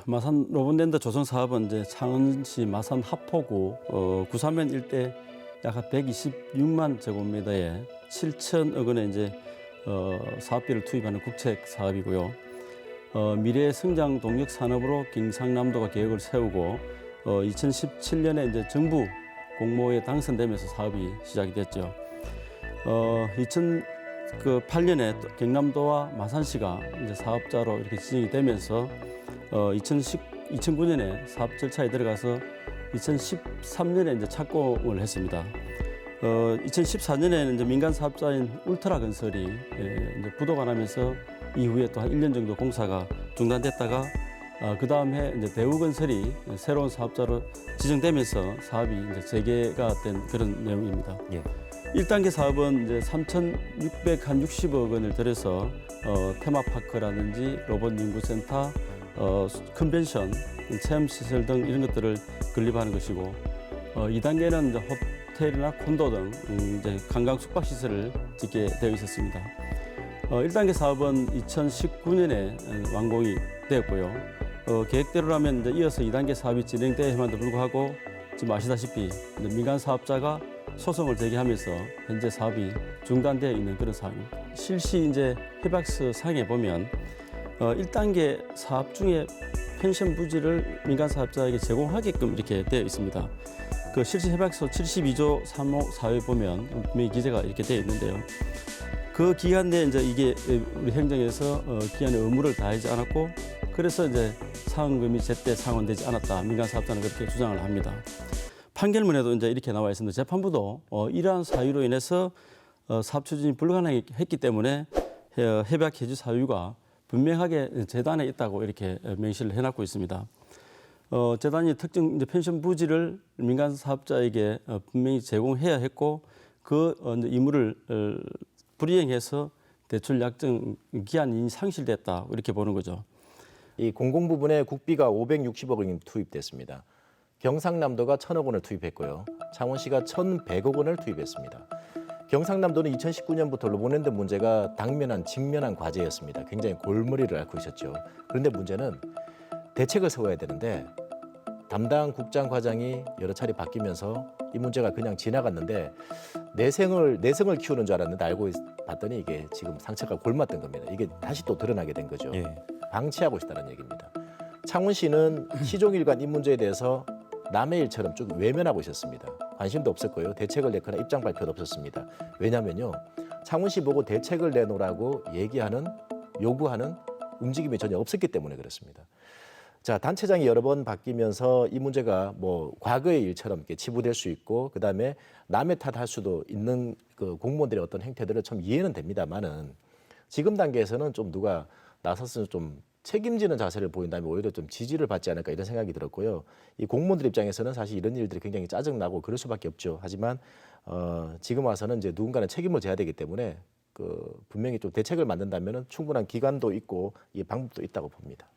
마산 로봇랜드 조성 사업은 이제 창원시 마산 하포구 구사면 일대 약 126만 제곱미터에 7천억 원의 이제 사업비를 투입하는 국책 사업이고요. 미래 성장 동력 산업으로 경상남도가 계획을 세우고 2017년에 이제 정부 공모에 당선되면서 사업이 시작이 됐죠. 2008년에 경남도와 마산시가 이제 사업자로 이렇게 지정이 되면서 2009년에 사업 절차에 들어가서 2013년에 이제 착공을 했습니다. 2014년에는 이제 민간 사업자인 울트라 건설이 이제 부도가 나면서 이후에 또 한 1년 정도 공사가 중단됐다가 그 다음 해 이제 대우건설이 새로운 사업자로 지정되면서 사업이 이제 재개가 된 그런 내용입니다. 예. 1단계 사업은 이제 3,660억 원을 들여서 테마파크라든지 로봇 연구센터, 컨벤션, 체험시설 등 이런 것들을 건립하는 것이고 2단계는 이제 호텔이나 콘도 등 이제 관광 숙박시설을 짓게 되어 있었습니다. 1단계 사업은 2019년에 완공이 되었고요. 계획대로라면 이제 이어서 2단계 사업이 진행되어야만도 불구하고 지금 아시다시피 민간 사업자가 소송을 제기하면서 현재 사업이 중단되어 있는 그런 상황입니다. 실시 이제 협약서 상에 보면 1단계 사업 중에 펜션 부지를 민간 사업자에게 제공하게끔 이렇게 되어 있습니다. 그 실시 협약서 72조 3호 4호에 보면 분명히 기재가 이렇게 되어 있는데요. 그 기간 내에 이제 이게 우리 행정에서 기한의 의무를 다하지 않았고 그래서 이제 상환금이 제때 상환되지 않았다. 민간 사업자는 그렇게 주장을 합니다. 판결문에도 이제 이렇게 나와 있습니다. 재판부도 이러한 사유로 인해서 사업 추진이 불가능했기 때문에 협약 해지 사유가 분명하게 재단에 있다고 이렇게 명시를 해놨고 있습니다. 재단이 특정 이제 펜션 부지를 민간 사업자에게 분명히 제공해야 했고 그 의무를 불이행해서 대출 약정 기한이 상실됐다 이렇게 보는 거죠. 이 공공 부분에 국비가 560억 원이 투입됐습니다. 경상남도가 1,000억 원을 투입했고요. 창원시가 1,100억 원을 투입했습니다. 경상남도는 2019년부터 로봇랜드 문제가 당면한 직면한 과제였습니다. 굉장히 골머리를 앓고 있었죠. 그런데 문제는 대책을 세워야 되는데 담당 국장 과장이 여러 차례 바뀌면서 이 문제가 그냥 지나갔는데 내생을 키우는 줄 알았는데 알고 봤더니 이게 지금 상처가 골맞던 겁니다. 이게 다시 또 드러나게 된 거죠. 예. 방치하고 있다는 얘기입니다. 창원시는 시종일관 이 문제에 대해서 남의 일처럼 쭉 외면하고 있었습니다. 관심도 없었고요. 대책을 내거나 입장 발표도 없었습니다. 왜냐면요. 창원시 보고 대책을 내놓으라고 얘기하는 요구하는 움직임이 전혀 없었기 때문에 그렇습니다. 자, 단체장이 여러 번 바뀌면서 이 문제가 뭐 과거의 일처럼 이렇게 치부될 수 있고 그다음에 남의 탓할 수도 있는 그 공무원들의 어떤 행태들을 참 이해는 됩니다만은 지금 단계에서는 좀 누가 나서서 좀 책임지는 자세를 보인다면 오히려 좀 지지를 받지 않을까 이런 생각이 들었고요. 이 공무원들 입장에서는 사실 이런 일들이 굉장히 짜증나고 그럴 수밖에 없죠. 하지만 지금 와서는 이제 누군가는 책임을 져야 되기 때문에 분명히 좀 대책을 만든다면은 충분한 기간도 있고 이 방법도 있다고 봅니다.